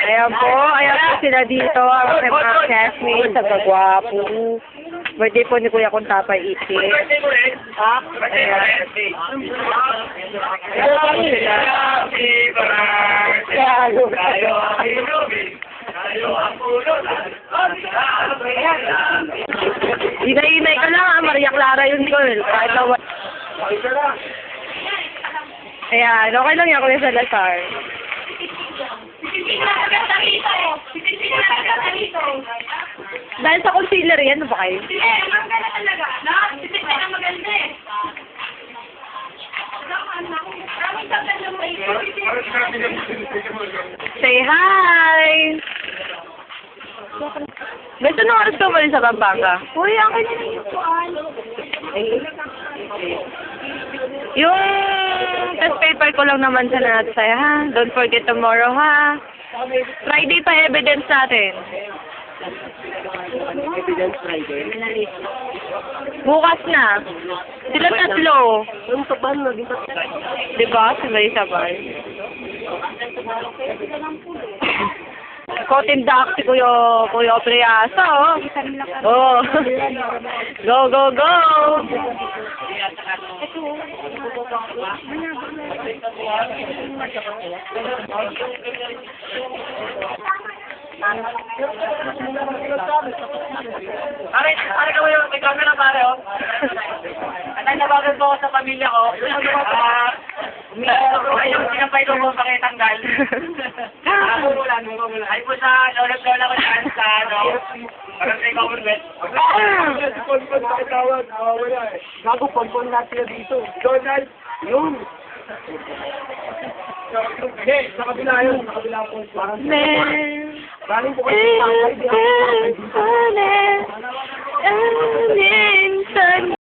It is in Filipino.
Ayan po sila dito, ang aking mga classmates, ang kagwapo. Birthday po ni Kuya Kuntapay Iti. Ha? Inay-inay ka lang, Maria Clara yun, girl. Kahit na wala. Ayan, okay lang yan, Kuya Salazar. Dahil sa concealer yan, ano ba kayo? Maganda talaga. Na, maganda eh. Say hi! Gusto nung oras ka muli sa Pampanga? Uy, ang kanya na yung puan. Yung test paper ko lang naman sa natsay, ha? Don't forget tomorrow, ha? Friday pa evidence natin. Evidence Friday. Bukas na. Sila tatlo. Yung taban na, di ba? Diba? Sabay-sabay. Kotindak si Kuya Priasa, oh. Oh. Go, go, go! Pare ka mo yung may camera pare, oh. At ang nabagal ko sa pamilya ko, ay yung sinampay ko mo pakitanggal. Ay po sa lola ko dyan sa, parang sa government. Ponpon sa kitawag, wala eh. Gago, ponpon natin dito. Donald, yun. Hey, sa kabila yun, sa kabila po. Man. Galing po kayo sa